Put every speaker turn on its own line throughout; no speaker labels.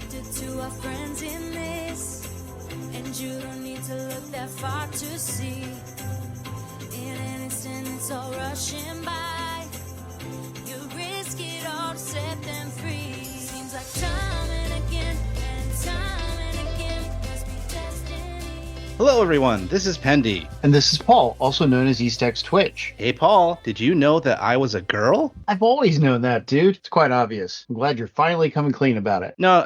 connected to our friends in this, and you don't need to look that far to see. In an instant, it's all rushing by. You risk it all to set them free. Seems like time and again, must be destiny.
Hello, everyone. This is Pendy.
And this is Paul, also known as EastX Twitch.
Hey, Paul, did you know that I was a girl?
I've always known that, dude. It's quite obvious. I'm glad you're finally coming clean about it.
No.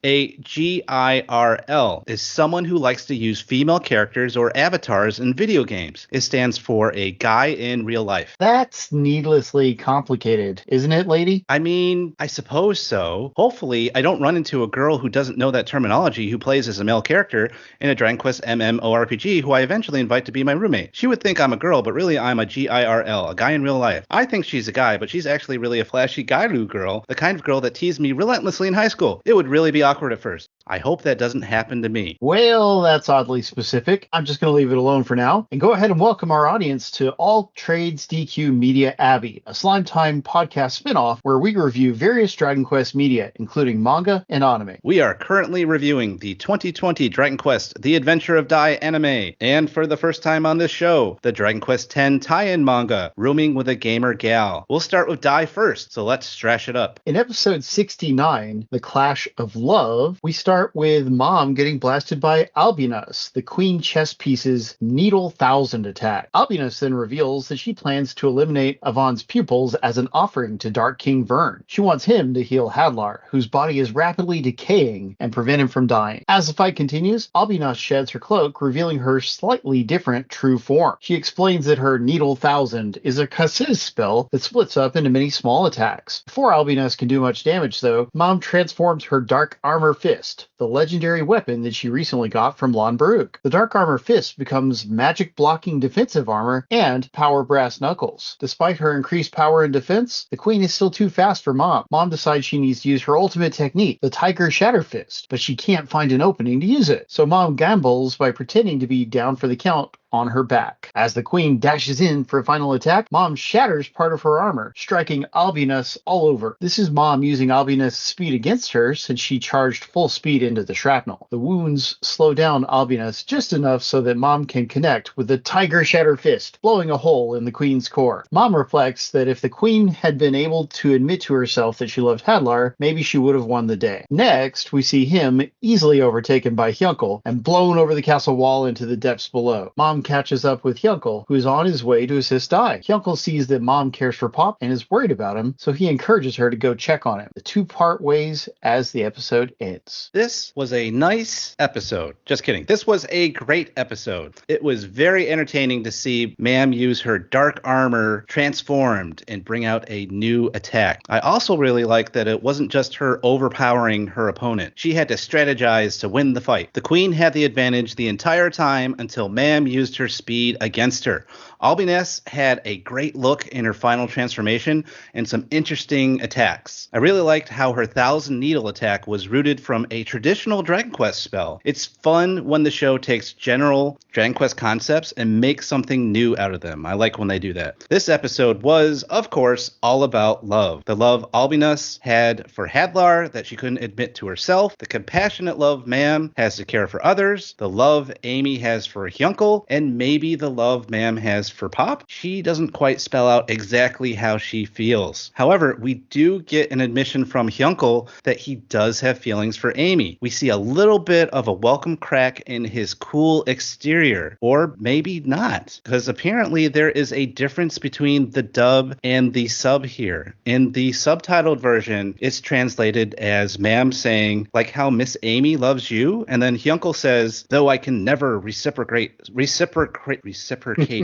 A GIRL is someone who likes to use female characters or avatars in video games. It stands for a guy in real life.
That's needlessly complicated, isn't it, lady?
I mean, I suppose so. Hopefully, I don't run into a girl who doesn't know that terminology who plays as a male character in a Dragon Quest MMORPG who I eventually invite to be my roommate. She would think I'm a girl, but really I'm a GIRL, a guy in real life. I think she's a guy, but she's actually really a flashy Gairu girl, the kind of girl that teased me relentlessly in high school. It would really be awkward at first. I hope that doesn't happen to me.
Well, that's oddly specific. I'm just going to leave it alone for now and go ahead and welcome our audience to Alltrades DQ Media Abbey, a Slime Time podcast spinoff where we review various Dragon Quest media, including manga and anime.
We are currently reviewing the 2020 Dragon Quest The Adventure of Dai anime, and for the first time on this show, the Dragon Quest X tie-in manga, Rooming with a Gamer Gal. We'll start with Dai first, so let's trash it up.
In episode 69, The Clash of Love, we start with Maam getting blasted by Albinus, the Queen chess piece's Needle 1000 attack. Albinus then reveals that she plans to eliminate Avon's pupils as an offering to Dark King Vern. She wants him to heal Hadlar, whose body is rapidly decaying, and prevent him from dying. As the fight continues, Albinus sheds her cloak, revealing her slightly different true form. She explains that her Needle 1000 is a Kha'Zix spell that splits up into many small attacks. Before Albinus can do much damage, though, Maam transforms her Dark Armor Fist, the legendary weapon that she recently got from Lon Baruch. The Dark Armor Fist becomes magic blocking defensive armor and power brass knuckles. Despite her increased power and defense, the Queen is still too fast for Maam. Maam decides she needs to use her ultimate technique, the Tiger Shatter Fist, but she can't find an opening to use it. So Maam gambles by pretending to be down for the count on her back. As the Queen dashes in for a final attack, Maam shatters part of her armor, striking Albinus all over. This is Maam using Albinus' speed against her since she charged full speed into the shrapnel. The wounds slow down Albinus just enough so that Maam can connect with the Tiger Shatter Fist, blowing a hole in the Queen's core. Maam reflects that if the Queen had been able to admit to herself that she loved Hadlar, maybe she would have won the day. Next, we see him easily overtaken by Hyunkel and blown over the castle wall into the depths below. Maam catches up with Hyunkel, who is on his way to assist Dai. Hyunkel sees that Maam cares for Pop and is worried about him, so he encourages her to go check on him. The two part ways as the episode ends.
This was a nice episode. Just kidding. This was a great episode. It was very entertaining to see Maam use her dark armor transformed and bring out a new attack. I also really like that it wasn't just her overpowering her opponent. She had to strategize to win the fight. The Queen had the advantage the entire time until Maam used her speed against her. Albinus had a great look in her final transformation and some interesting attacks. I really liked how her 1000 Needle attack was rooted from a traditional Dragon Quest spell. It's fun when the show takes general Dragon Quest concepts and makes something new out of them. I like when they do that. This episode was, of course, all about love. The love Albinus had for Hadlar that she couldn't admit to herself, the compassionate love Maam has to care for others, the love Amy has for Hyunkel, and maybe the love Maam has for Pop. She doesn't quite spell out exactly how she feels. However, we do get an admission from Hyunkel that he does have feelings for Amy. We see a little bit of a welcome crack in his cool exterior, or maybe not, because apparently there is a difference between the dub and the sub here. In the subtitled version, it's translated as Maam saying, like how Miss Amy loves you, and then Hyunkel says, though I can never reciprocate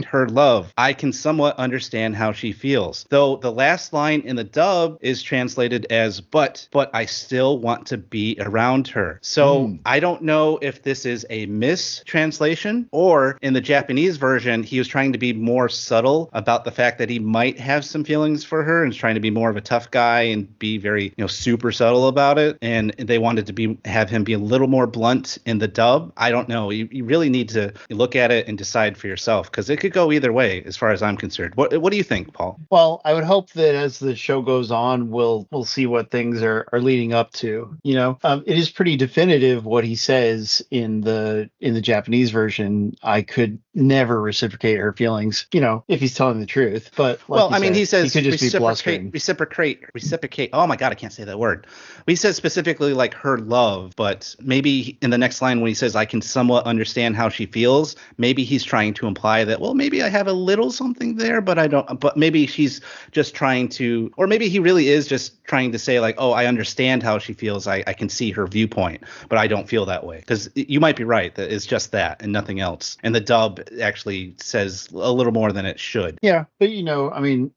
her love, I can somewhat understand how she feels. Though the last line in the dub is translated as, but I still want to be around her. So I don't know if this is a mistranslation, or in the Japanese version, he was trying to be more subtle about the fact that he might have some feelings for her and is trying to be more of a tough guy and be very, super subtle about it. And they wanted to have him be a little more blunt in the dub. I don't know. You really need to look at it and decide for yourself, because it could go either way as far as I'm concerned. What do you think, Paul?
Well, I would hope that as the show goes on, we'll see what things are leading up to. It is pretty definitive what he says in the Japanese version. I could never reciprocate her feelings, if he's telling the truth. But
he says
he could just be blustering.
Reciprocate. Oh my God, I can't say that word. He says specifically like her love, but maybe in the next line when he says I can somewhat understand how she feels, maybe he's trying to imply that, well, maybe I have a little something there, but I don't. But maybe she's just trying to, or maybe he really is just trying to say like, oh, I understand how she feels. I can see her viewpoint, but I don't feel that way. Because you might be right that it's just that and nothing else. And the dub actually says a little more than it should.
Yeah, but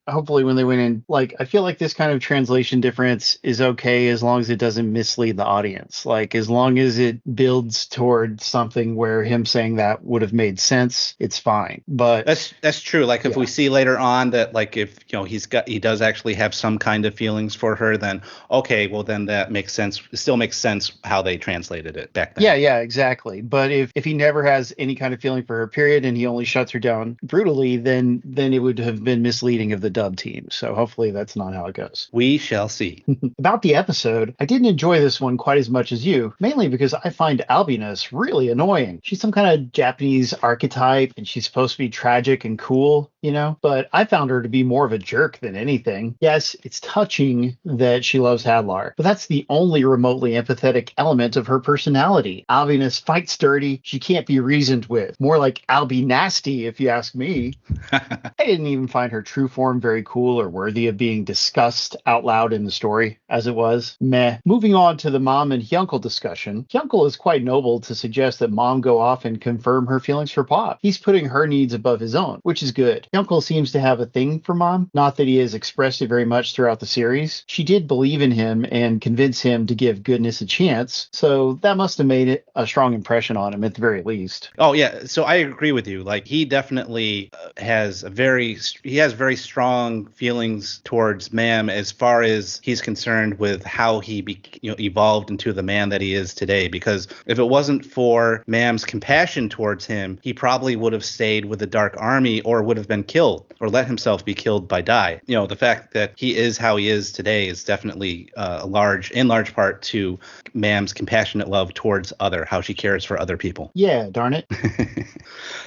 hopefully when they went in, I feel like this kind of translation difference is okay as long as it doesn't mislead the audience. As long as it builds toward something where him saying that would have made sense, it's fine. But
that's true. If we see later on that if he does actually have some kind of feelings for her, then okay, well then that makes sense. It still makes sense how they translated it back then.
Yeah, exactly. But if he never has any kind of feeling for her, period, and he only shuts her down brutally, then it would have been misleading of the dub team. So hopefully that's not how it goes.
We shall see.
About the episode, I didn't enjoy this one quite as much as you, mainly because I find Albinus really annoying. She's some kind of Japanese archetype, and she's supposed to be tragic and cool, but I found her to be more of a jerk than anything. Yes, it's touching that she loves Hadlar, but that's the only remotely empathetic element of her personality. Albinus fights dirty. She can't be reasoned with. More like Albi nasty, if you ask me. I didn't even find her true form very cool or worthy of being discussed out loud in the story, as it was. Meh. Moving on to the Maam and Hyunkel discussion. Hyunkel is quite noble to suggest that Maam go off and confirm her feelings for Pop. He's putting her needs above his own, which is good. Hyunkel seems to have a thing for Maam. Not that he has expressed it very much throughout the series. She did believe in him and convince him to give goodness a chance, so that must have made it a strong impression on him at the very least.
Oh yeah, so I agree with you. He definitely has very strong feelings towards Maam as far as he's concerned with how he evolved into the man that he is today. Because if it wasn't for Maam's compassion towards him, he probably would have stayed with the Dark Army or would have been killed or let himself be killed by Dai. The fact that he is how he is today is definitely in large part to Maam's compassionate love towards how she cares for other people.
Yeah, darn it.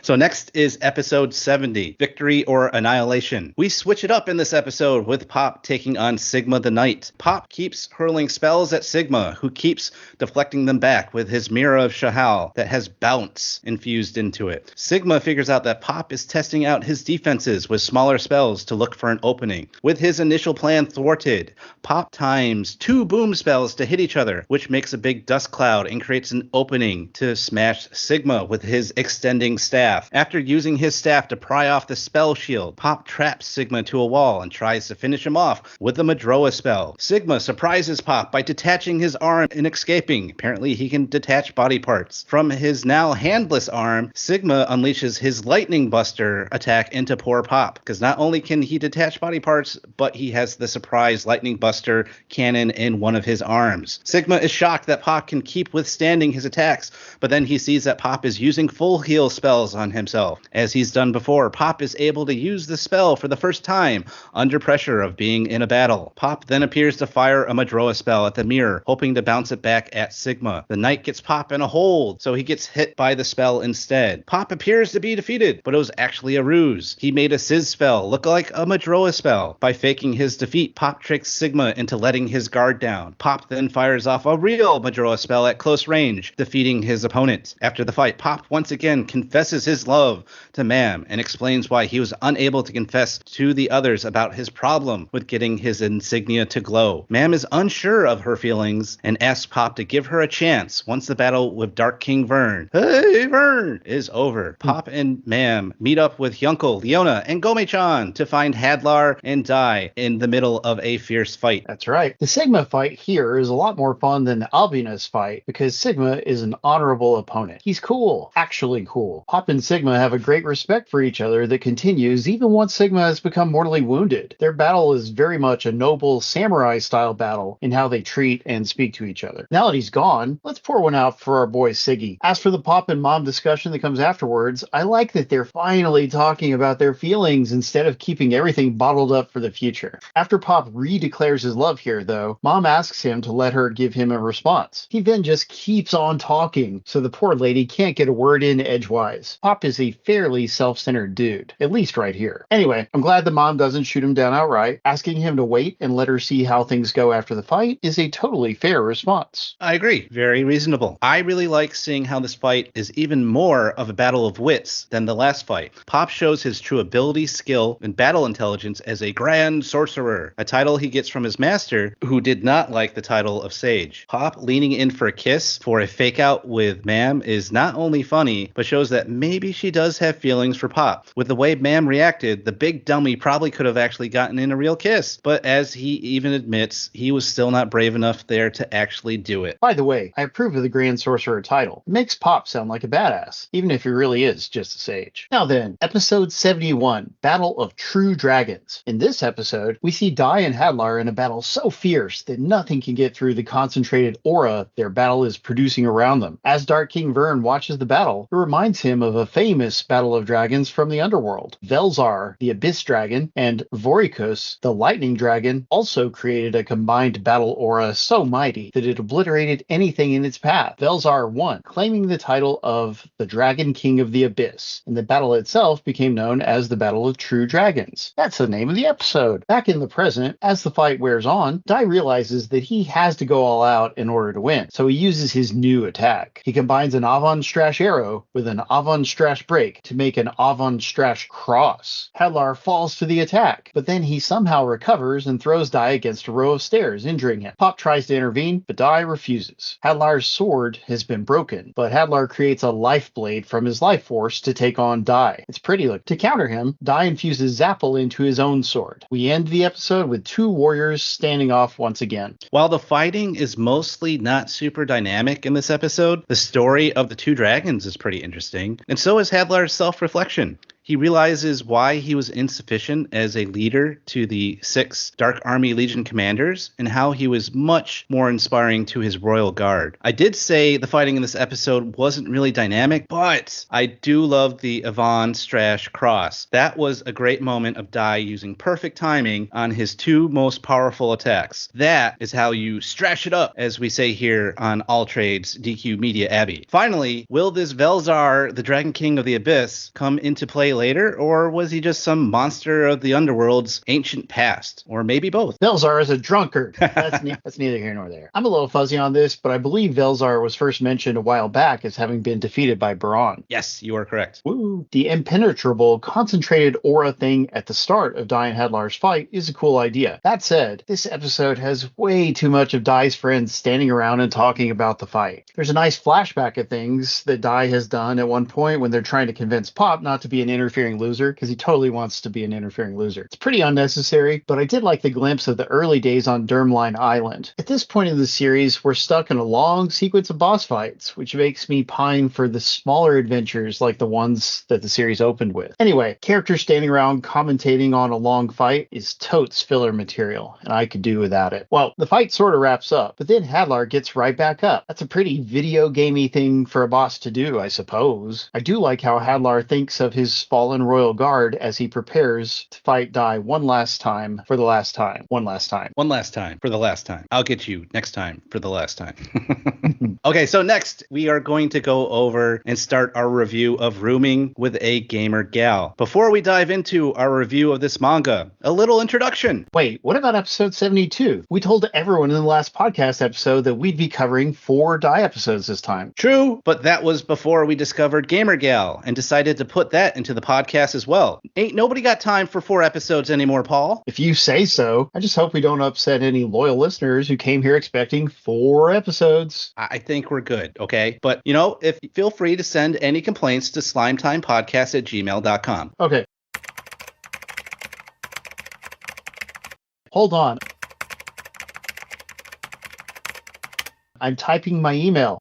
So next is episode 70, Victory or Annihilation. We switch it up in this episode with Pop taking on Sigma the Knight. Pop keeps hurling spells at Sigma, who keeps deflecting them back with his Mirror of Shahal that has bounce infused into it. Sigma figures out that Pop is testing out his defenses with smaller spells to look for an opening. With his initial plan thwarted, Pop times 2 boom spells to hit each other, which makes a big dust cloud and creates an opening to smash Sigma with his extending staff. After using his staff to pry off the spell shield, Pop traps Sigma to a wall and tries to finish him off with the Madroa spell. Sigma surprises Pop by detaching his arm and escaping. Apparently he can detach body parts. From his now handless arm, Sigma unleashes his Lightning Buster attack into poor Pop, because not only can he detach body parts, but he has the surprise Lightning Buster cannon in one of his arms. Sigma is shocked that Pop can keep withstanding his attacks, but then he sees that Pop is using full heal spells on himself. As he's done before, Pop is able to use the spell for the first time under pressure of being in a battle. Pop then appears to fire a Madroa spell at the mirror, hoping to bounce it back at Sigma. The knight gets Pop in a hold, so he gets hit by the spell instead. Pop appears to be defeated, but it was actually a ruse. He made a Sizz spell look like a Madroa spell. By faking his defeat, Pop tricks Sigma into letting his guard down. Pop then fires off a real Madroa spell at close range, defeating his opponent. After the fight, Pop once again confesses his love to Maam and explains why he was unable to confess to the others about his problem with getting his insignia to glow. Maam is unsure of her feelings and asks Pop to give her a chance once the battle with Dark King Vern, hey Vern, is over. Pop and Maam meet up with Hyunkel, Leona, and Gome-chan to find Hadlar and Dai in the middle of a fierce fight.
That's right. The Sigma fight here is a lot more fun than the Albinus fight because Sigma is an honorable opponent. He's cool. Actually cool. Pop and Sigma have a great respect for each other other that continues even once Sigma has become mortally wounded. Their battle is very much a noble samurai-style battle in how they treat and speak to each other. Now that he's gone, let's pour one out for our boy Siggy. As for the Pop and Mom discussion that comes afterwards, I like that they're finally talking about their feelings instead of keeping everything bottled up for the future. After Pop re-declares his love here, though, Mom asks him to let her give him a response. He then just keeps on talking, so the poor lady can't get a word in edgewise. Pop is a fairly self-centered dude, at least right here. Anyway, I'm glad the Mom doesn't shoot him down outright. Asking him to wait and let her see how things go after the fight is a totally fair response.
I agree. Very reasonable. I really like seeing how this fight is even more of a battle of wits than the last fight. Pop shows his true ability, skill, and battle intelligence as a grand sorcerer, a title he gets from his master, who did not like the title of sage. Pop leaning in for a kiss for a fake out with Maam is not only funny, but shows that maybe she does have feelings for Pop. With the way Maam reacted, the big dummy probably could have actually gotten in a real kiss, but as he even admits, he was still not brave enough there to actually do it.
By the way, I approve of the Grand Sorcerer title. It makes Pop sound like a badass, even if he really is just a sage. Now then, episode 71, Battle of True Dragons. In this episode, we see Dai and Hadlar in a battle so fierce that nothing can get through the concentrated aura their battle is producing around them. As Dark King Vern watches the battle, it reminds him of a famous battle of dragons from the underworld. Velzar, the Abyss Dragon, and Voricus, the Lightning Dragon, also created a combined battle aura so mighty that it obliterated anything in its path. Velzar won, claiming the title of the Dragon King of the Abyss, and the battle itself became known as the Battle of True Dragons. That's the name of the episode. Back in the present, as the fight wears on, Dai realizes that he has to go all out in order to win, so he uses his new attack. He combines an Avon Strash arrow with an Avon Strash break to make an Avon Strash cross. Hadlar falls to the attack, but then he somehow recovers and throws Dai against a row of stairs, injuring him. Pop tries to intervene, but Dai refuses. Hadlar's sword has been broken, but Hadlar creates a life blade from his life force to take on Dai. It's pretty look. To counter him, Dai infuses Zapple into his own sword. We end the episode with two warriors standing off once again.
While the fighting is mostly not super dynamic in this episode, the story of the two dragons is pretty interesting, and so is Hadlar's self-reflection. He realizes why he was insufficient as a leader to the 6 Dark Army Legion commanders and how he was much more inspiring to his royal guard. I did say the fighting in this episode wasn't really dynamic, but I do love the Avon Strash cross. That was a great moment of Dai using perfect timing on his 2 most powerful attacks. That is how you strash it up, as we say here on Alltrades DQ Media Abbey. Finally, will this Velzar, the Dragon King of the Abyss, come into play later, or was he just some monster of the underworld's ancient past? Or maybe both.
Velzar is a drunkard. That's neither here nor there. I'm a little fuzzy on this, but I believe Velzar was first mentioned a while back as having been defeated by Baron.
Yes, you are correct.
Woo! The impenetrable, concentrated aura thing at the start of Dai and Hadlar's fight is a cool idea. That said, this episode has way too much of Dai's friends standing around and talking about the fight. There's a nice flashback of things that Dai has done at one point when they're trying to convince Pop not to be an interfering loser, because he totally wants to be an interfering loser. It's pretty unnecessary, but I did like the glimpse of the early days on Dermline Island. At this point in the series, we're stuck in a long sequence of boss fights, which makes me pine for the smaller adventures like the ones that the series opened with. Anyway, characters standing around commentating on a long fight is totes filler material, and I could do without it. Well, the fight sort of wraps up, but then Hadlar gets right back up. That's a pretty video gamey thing for a boss to do, I suppose. I do like how Hadlar thinks of his fallen royal guard as he prepares to fight Dai one last time for the last time. One last time.
One last time for the last time. I'll get you next time for the last time. Okay, so next we are going to go over and start our review of Rooming with a Gamer Gal. Before we dive into our review of this manga, a little introduction.
Wait, what about episode 72? We told everyone in the last podcast episode that we'd be covering 4 Dai episodes this time.
True, but that was before we discovered Gamer Gal and decided to put that into the podcast as well. Ain't nobody got time for 4 episodes anymore, Paul.
If you say so. I just hope we don't upset any loyal listeners who came here expecting 4 episodes.
I think we're good, okay? But, feel free to send any complaints to slimetimepodcast@gmail.com.
Okay. Hold on. I'm typing my email.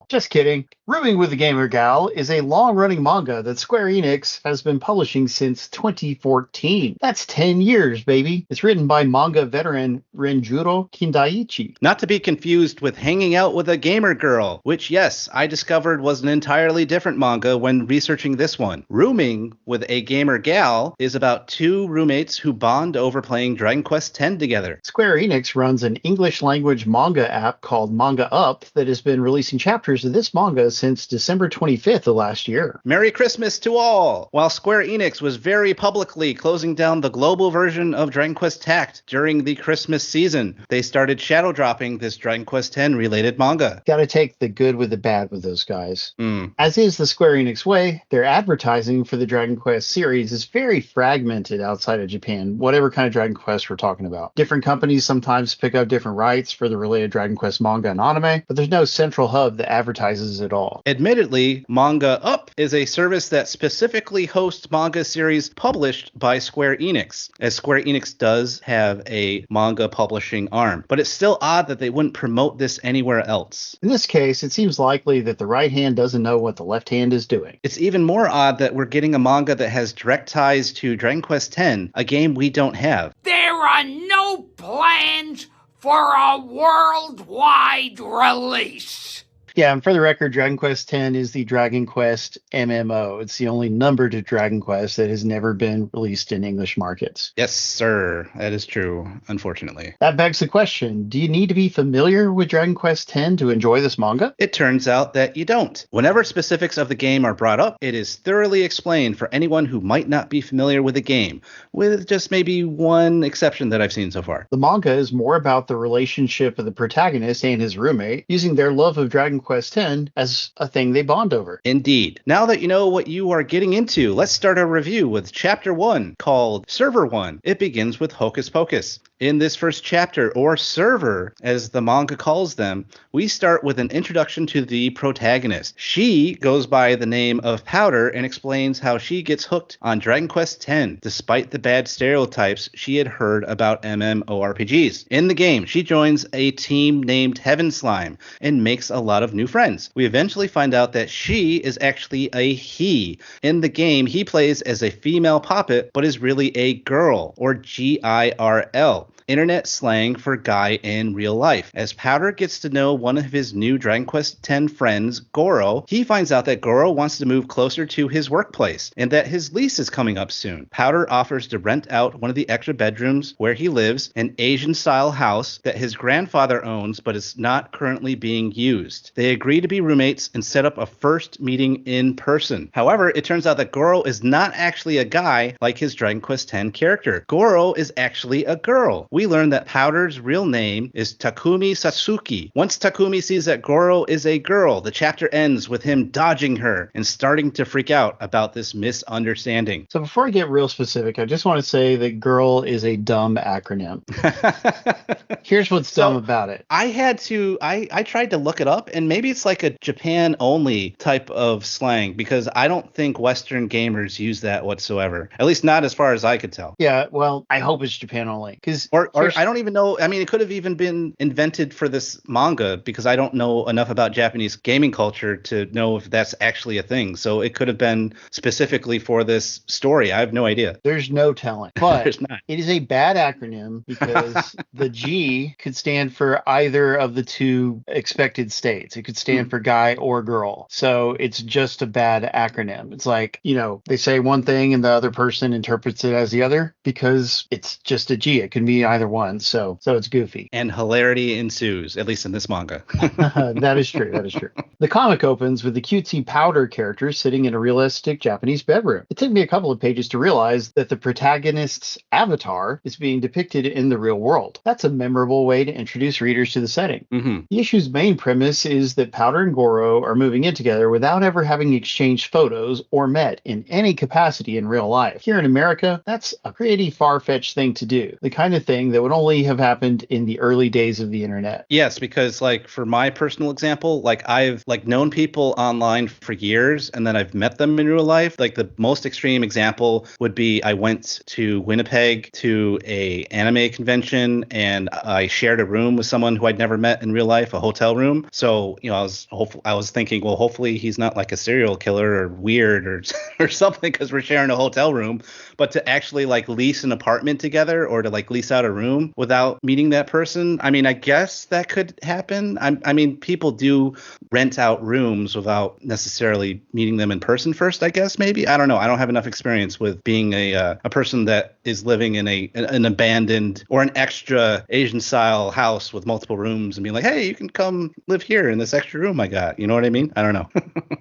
Just kidding. Rooming with the Gamer Gal is a long-running manga that Square Enix has been publishing since 2014. That's 10 years, baby. It's written by manga veteran Renjuro Kindaichi.
Not to be confused with Hanging Out with a Gamer Girl, which, yes, I discovered was an entirely different manga when researching this one. Rooming with a Gamer Gal is about two roommates who bond over playing Dragon Quest X together.
Square Enix runs an English-language manga app called Manga Up that has been releasing chapters of this manga since December 25th of last year.
Merry Christmas to all! While Square Enix was very publicly closing down the global version of Dragon Quest Tact during the Christmas season, they started shadow dropping this Dragon Quest X related manga.
Gotta take the good with the bad with those guys. As is the Square Enix way, their advertising for the Dragon Quest series is very fragmented outside of Japan, whatever kind of Dragon Quest we're talking about. Different companies sometimes pick up different rights for the related Dragon Quest manga and anime, but there's no central hub that advertises it all.
Admittedly, Manga Up is a service that specifically hosts manga series published by Square Enix, as Square Enix does have a manga publishing arm. But it's still odd that they wouldn't promote this anywhere else.
In this case, it seems likely that the right hand doesn't know what the left hand is doing.
It's even more odd that we're getting a manga that has direct ties to Dragon Quest X, a game we don't have.
There are no plans for a worldwide release.
Yeah, and for the record, Dragon Quest X is the Dragon Quest MMO. It's the only numbered Dragon Quest that has never been released in English markets.
Yes, sir. That is true, unfortunately.
That begs the question, do you need to be familiar with Dragon Quest X to enjoy this manga?
It turns out that you don't. Whenever specifics of the game are brought up, it is thoroughly explained for anyone who might not be familiar with the game, with just maybe one exception that I've seen so far.
The manga is more about the relationship of the protagonist and his roommate, using their love of Dragon Quest X as a thing they bond over.
Indeed. Now that you know what you are getting into, let's start our review with Chapter 1, called Server 1. It begins with Hocus Pocus. In this first chapter, or server, as the manga calls them, we start with an introduction to the protagonist. She goes by the name of Powder and explains how she gets hooked on Dragon Quest X, despite the bad stereotypes she had heard about MMORPGs. In the game, she joins a team named Heaven Slime and makes a lot of new friends. We eventually find out that she is actually a he. In the game, he plays as a female puppet, but is really a girl, or GIRL. Internet slang for guy in real life. As Powder gets to know one of his new Dragon Quest X friends, Goro, he finds out that Goro wants to move closer to his workplace and that his lease is coming up soon. Powder offers to rent out one of the extra bedrooms where he lives, an Asian-style house that his grandfather owns but is not currently being used. They agree to be roommates and set up a first meeting in person. However, it turns out that Goro is not actually a guy like his Dragon Quest X character. Goro is actually a girl. We learn that Powder's real name is Takumi Satsuki. Once Takumi sees that Goro is a girl, the chapter ends with him dodging her and starting to freak out about this misunderstanding.
So before I get real specific, I just want to say that girl is a dumb acronym. Here's what's dumb about it.
I tried to look it up, and maybe it's like a Japan only type of slang, because I don't think Western gamers use that whatsoever. At least not as far as I could tell.
Yeah, well, I hope it's Japan only.
Or I don't even know. I mean, it could have even been invented for this manga, because I don't know enough about Japanese gaming culture to know if that's actually a thing. So it could have been specifically for this story. I have no idea.
There's no telling. But
There's not.
It is a bad acronym because the G could stand for either of the two expected states. It could stand for guy or girl. So it's just a bad acronym. It's like, they say one thing and the other person interprets it as the other because it's just a G. It can be either one. So it's goofy.
And hilarity ensues, at least in this manga.
That is true. That is true. The comic opens with the cutesy Powder character sitting in a realistic Japanese bedroom. It took me a couple of pages to realize that the protagonist's avatar is being depicted in the real world. That's a memorable way to introduce readers to the setting.
Mm-hmm.
The issue's main premise is that Powder and Goro are moving in together without ever having exchanged photos or met in any capacity in real life. Here in America, that's a pretty far-fetched thing to do. The kind of thing something that would only have happened in the early days of the internet.
Yes, because like for my personal example, like I've like known people online for years and then I've met them in real life. Like the most extreme example would be I went to Winnipeg to a anime convention and I shared a room with someone who I'd never met in real life, a hotel room. So, you know, I was thinking, well, hopefully he's not like a serial killer or weird or or something because we're sharing a hotel room. But to actually like lease an apartment together or to like lease out a room without meeting that person, I mean, I guess that could happen. I mean, people do rent out rooms without necessarily meeting them in person first, I guess, maybe. I don't know. I don't have enough experience with being a person that is living in an abandoned or an extra Asian style house with multiple rooms and being like, hey, you can come live here in this extra room I got. You know what I mean? I don't know.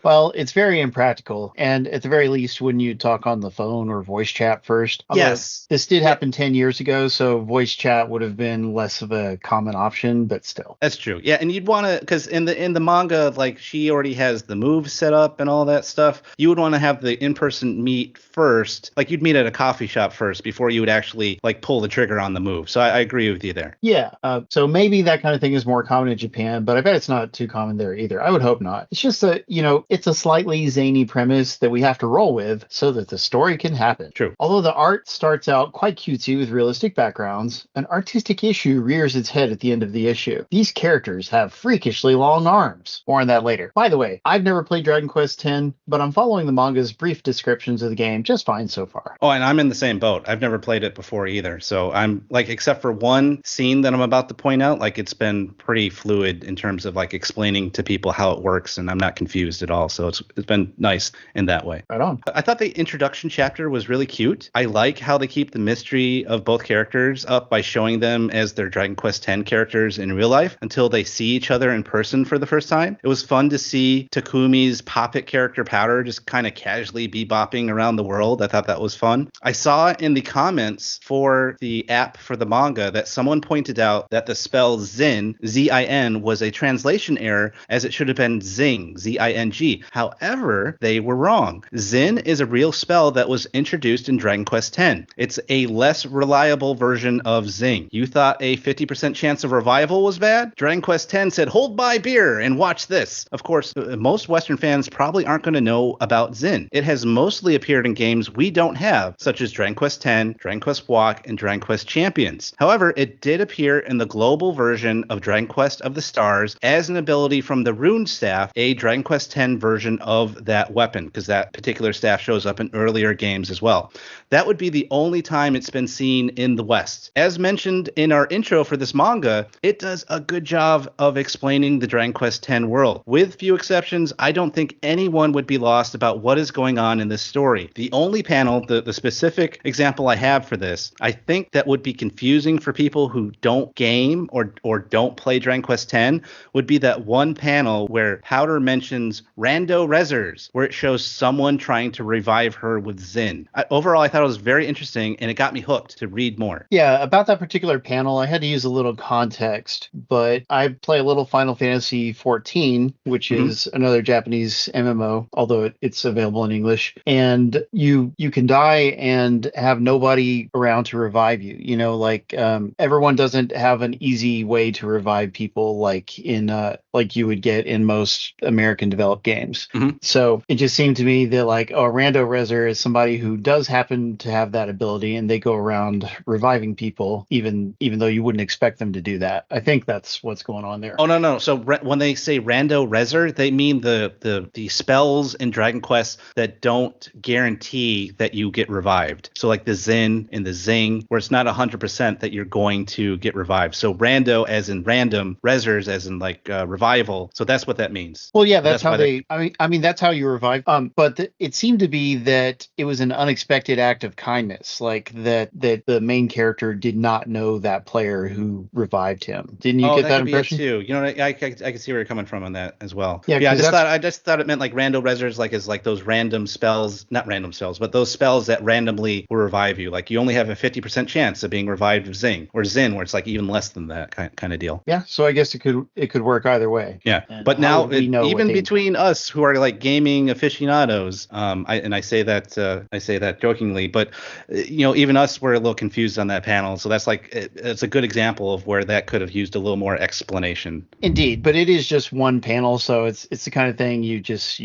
Well, it's very impractical. And at the very least, wouldn't you talk on the phone or voice chat first? Although
Yes.
this did happen 10 years ago, so voice chat would have been less of a common option, but still.
That's true. Yeah, and you'd want to, because in the manga, like she already has the moves set up and all that stuff. You would want to have the in-person meet first. Like you'd meet at a coffee shop first before you would actually like pull the trigger on the move. So I agree with you there.
Yeah, so maybe that kind of thing is more common in Japan, but I bet it's not too common there either. I would hope not. It's just that, you know, it's a slightly zany premise that we have to roll with so that the story can happen.
True.
Although the art starts out quite cutesy with realistic backgrounds, an artistic issue rears its head at the end of the issue. These characters have freakishly long arms. More on that later. By the way, I've never played Dragon Quest X, but I'm following the manga's brief descriptions of the game just fine so far.
Oh, and I'm in the same boat. I've never played it before either. So I'm like, except for one scene that I'm about to point out, like it's been pretty fluid in terms of like explaining to people how it works, and I'm not confused at all. So it's been nice in that way.
Right on.
I thought the introduction chapter was really cute. I like how they keep the mystery of both characters up by showing them as their Dragon Quest X characters in real life until they see each other in person for the first time. It was fun to see Takumi's Poppet character Powder just kind of casually bebopping around the world. I thought that was fun. I saw in the comments for the app for the manga that someone pointed out that the spell Zin, Z-I-N, was a translation error as it should have been Zing, Z-I-N-G. However, they were wrong. Zin is a real spell that was introduced in Dragon Quest X. It's a less reliable version of Zing. You thought a 50% chance of revival was bad? Dragon Quest X said, hold my beer and watch this. Of course, most Western fans probably aren't going to know about Zin. It has mostly appeared in games we don't have, such as Dragon Quest X, Dragon Quest Walk, and Dragon Quest Champions. However, it did appear in the global version of Dragon Quest of the Stars as an ability from the Rune Staff, a Dragon Quest X version of that weapon, because that particular staff shows up in earlier games as well. That would be the only time it's been seen in the West. As mentioned in our intro for this manga, it does a good job of explaining the Dragon Quest X world. With few exceptions, I don't think anyone would be lost about what is going on in this story. The only panel, the specific example I have for this, I think that would be confusing for people who don't game or don't play Dragon Quest X, would be that one panel where Powder mentions Rando Rezzers, where it shows someone trying to revive her with Zin. Overall, I thought it was very interesting, and it got me hooked to read more.
Yeah, about that particular panel, I had to use a little context, but I play a little Final Fantasy XIV, which is another Japanese MMO, although it's available in English. And you can die and have nobody around to revive you. You know, like everyone doesn't have an easy way to revive people like in like you would get in most American developed games. So it just seemed to me that like, oh, Rando Rezzer is somebody who does happen to have that ability, and they go around reviving people, even though you wouldn't expect them to do that. I think that's what's going on there.
Oh, no. So when they say Rando Rezzer, they mean the spells in Dragon Quest that don't guarantee that you get revived. So like the Zin and the Zing, where it's not 100% that you're going to get revived. So Rando as in random, Rezzers as in like revival. So that's what that means.
Well, yeah, that's how they. I mean, that's how you revive. But it seemed to be that it was an unexpected act of kindness, like that the main character did not know that player who revived him. Didn't you get that impression?
Too. You know, I can see where you're coming from on that as well.
Yeah,
I just thought it meant like Rando Rezzers, like is like those random spells, not random spells, but those spells that randomly will revive you. Like you only have a 50% chance of being revived with Zing or Zin, where it's like even less than that kind of deal.
Yeah, so I guess it could work either way.
Yeah,
and
but now
even
between us who are like gaming aficionados, I say that jokingly, but you know, even us were a little confused on that panel panels, so that's like it's a good example of where that could have used a little more explanation.
Indeed, but it is just one panel, so it's the kind of thing you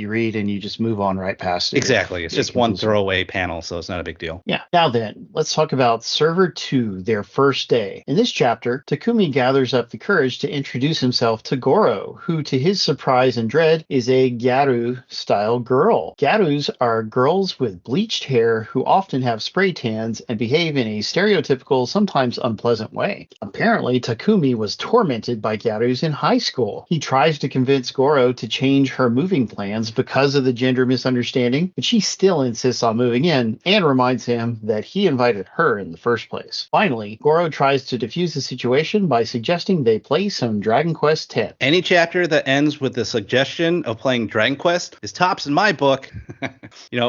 read and you just move on right past it.
Exactly. It's just one throwaway panel, so it's not a big deal.
Yeah. Now then, let's talk about Server 2, their first day. In this chapter, Takumi gathers up the courage to introduce himself to Goro, who, to his surprise and dread, is a Gyaru-style girl. Gyarus are girls with bleached hair who often have spray tans and behave in a stereotypical, sometimes unpleasant way. Apparently, Takumi was tormented by Gyarus in high school. He tries to convince Goro to change her moving plans because of the gender misunderstanding, but she still insists on moving in and reminds him that he invited her in the first place. Finally, Goro tries to defuse the situation by suggesting they play some Dragon Quest X.
Any chapter that ends with the suggestion of playing Dragon Quest is tops in my book.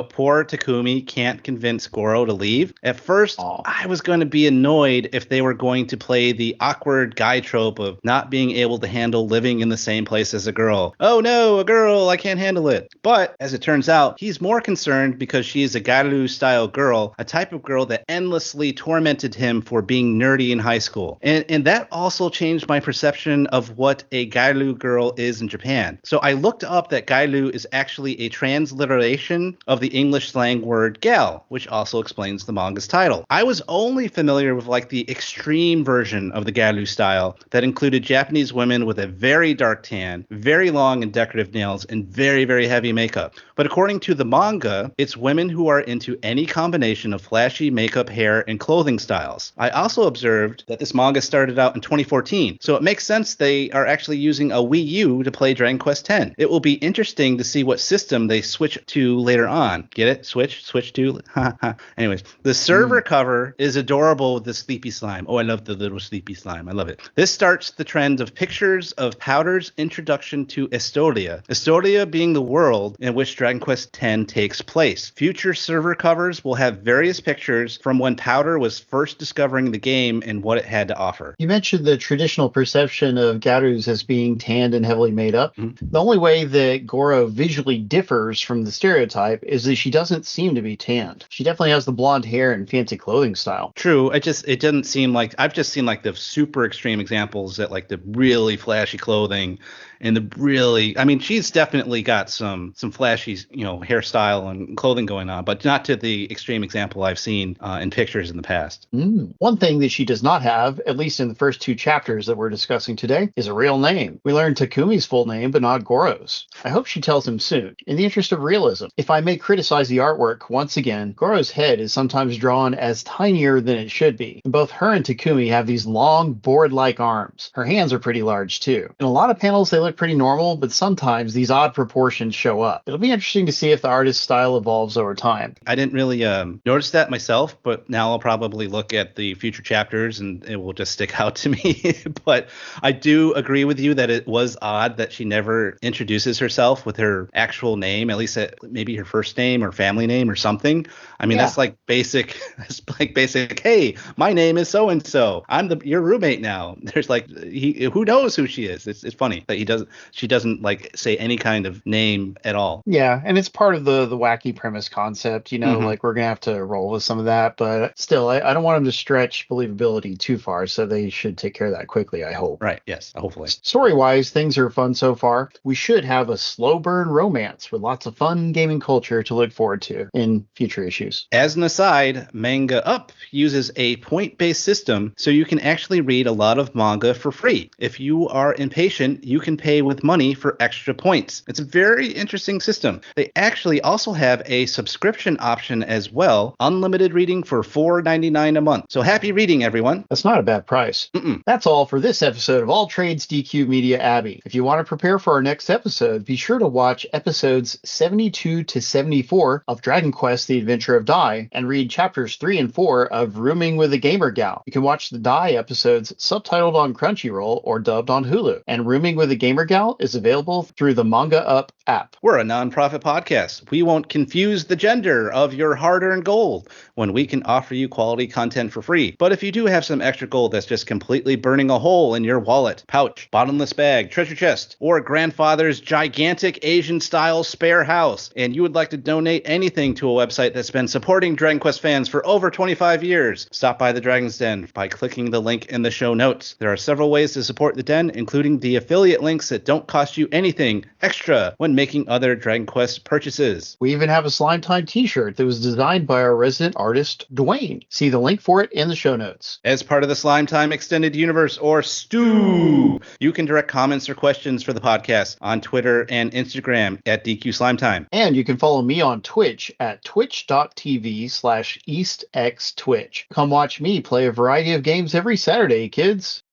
Poor Takumi can't convince Goro to leave. At first, I was going to be annoyed if they were going to play the awkward guy trope of not being able to handle living in the same place as a girl. Oh no, a girl, I can't handle it. But as it turns out, he's more concerned because she is a Garu-style girl, a type of girl that endlessly tormented him for being nerdy in high school. And that also changed my perception of what a Garu girl is in Japan. So I looked up that Garu is actually a transliteration of the English slang word gal, which also explains the manga's title. I was only familiar with like the extreme version of the Garu style that included Japanese women with a very dark tan, very long and decorative nails, and very, very heavy makeup. But according to the manga, it's women who are into any combination of flashy makeup, hair, and clothing styles. I also observed that this manga started out in 2014, so it makes sense they are actually using a Wii U to play Dragon Quest X. It will be interesting to see what system they switch to later on. Get it? Switch to? Anyways, the server cover is adorable with the sleepy slime. Oh, I love the little sleepy slime. I love it. This starts the trend of pictures of Powder's introduction to Estoria. Estoria being the world in which Dragon Quest X takes place. Future server covers will have various pictures from when Powder was first discovering the game and what it had to offer.
You mentioned the traditional perception of Garus as being tanned and heavily made up. The only way that Goro visually differs from the stereotype is that she doesn't seem to be tanned. She definitely has the blonde hair and fancy clothing style.
True. It doesn't seem like, I've just seen like the super extreme examples that like the really flashy clothing and the really, I mean, she's definitely got some flashy, hairstyle and clothing going on, but not to the extreme example I've seen in pictures in the past.
One thing that she does not have, at least in the first two chapters that we're discussing today, is a real name. We learn Takumi's full name, but not Goro's. I hope she tells him soon, in the interest of realism. If I may criticize the artwork once again, Goro's head is sometimes drawn as tinier than it should be. And both her and Takumi have these long, board-like arms. Her hands are pretty large, too. In a lot of panels, they look pretty normal, but sometimes these odd proportions show up. It'll be interesting to see if the artist's style evolves over time.
I didn't really notice that myself, but now I'll probably look at the future chapters and it will just stick out to me. But I do agree with you that it was odd that she never introduces herself with her actual name, at least maybe her first name or family name or something. I mean, that's like basic. That's like basic. Hey, my name is so and so. I'm your roommate now. There's like who knows who she is. It's funny that she doesn't like say any kind of name at all.
Yeah, and it's part of the wacky premise concept. Like we're gonna have to roll with some of that, but still, I don't want them to stretch believability too far, so they should take care of that quickly, I hope.
Right. Yes. Hopefully.
Story-wise, things are fun so far. We should have a slow burn romance with lots of fun gaming culture to look forward to in future issues.
As an aside, Manga Up uses a point-based system, so you can actually read a lot of manga for free. If you are impatient, you can pay with money for extra points. It's a very interesting system. They actually also have a subscription option as well, unlimited reading for $4.99 a month. So happy reading, everyone.
That's not a bad price. That's all for this episode of Alltrades DQ Media Abbey. If you want to prepare for our next episode, be sure to watch episodes 72 to 74 of Dragon Quest: The Adventure of Dai and read chapters 3 and 4 of Rooming with a Gamer Gal. You can watch the Dai episodes subtitled on Crunchyroll or dubbed on Hulu. And Rooming with a Gamer Gal is available through the Manga Up app.
We're a nonprofit podcast. We won't confuse the gender of your hard-earned gold when we can offer you quality content for free. But if you do have some extra gold that's just completely burning a hole in your wallet, pouch, bottomless bag, treasure chest, or grandfather's gigantic Asian-style spare house, and you would like to donate anything to a website that's been supporting Dragon Quest fans for over 25 years, stop by the Dragon's Den by clicking the link in the show notes. There are several ways to support the Den, including the affiliate links that don't cost you anything extra when making other Dragon Quest purchases.
We even have a Slime Time t-shirt that was designed by our resident artist, Dwayne. See the link for it in the show notes.
As part of the Slime Time Extended Universe, or STU, you can direct comments or questions for the podcast on Twitter and Instagram at DQ Slimetime.
And you can follow me on Twitch at twitch.tv/EastXTwitch. Come watch me play a variety of games every Saturday, kids.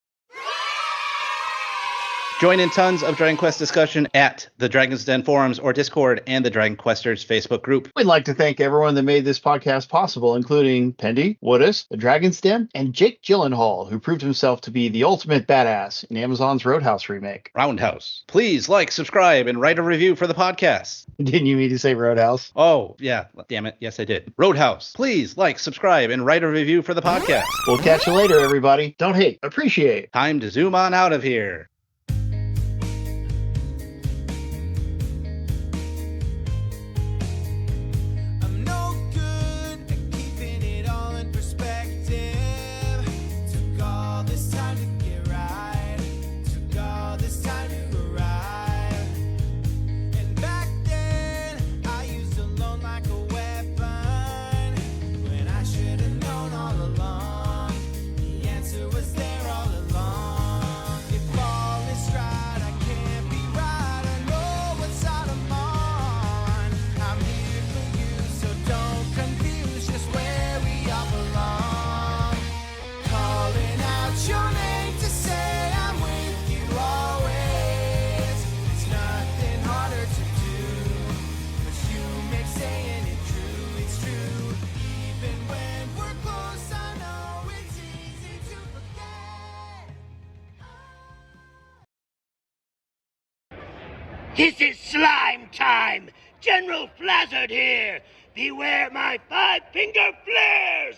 Join in tons of Dragon Quest discussion at the Dragon's Den forums or Discord and the Dragon Questers Facebook group.
We'd like to thank everyone that made this podcast possible, including Pendy, Woodus, the Dragon's Den, and Jake Gyllenhaal, who proved himself to be the ultimate badass in Amazon's Roadhouse remake.
Roundhouse. Please like, subscribe, and write a review for the podcast.
Didn't you mean to say Roadhouse?
Oh, yeah. Damn it. Yes, I did. Roadhouse. Please like, subscribe, and write a review for the podcast.
We'll catch you later, everybody. Don't hate, appreciate.
Time to zoom on out of here.
I'm no good at keeping it all in perspective. Took all this time to get right. Took all this time to arrive. And back then, I used to loan like a weapon. When I should have known all along, the answer was there all along. If all is right, I can't be right. I know what side I'm on. I'm here for you, so don't confuse just where we all belong. Calling out your name to say I'm with you always. It's nothing harder to do, but you make saying it true. It's true. Even when we're close, I know it's easy to forget.
This is slime time! General Flazzard here! Beware my five-finger flares!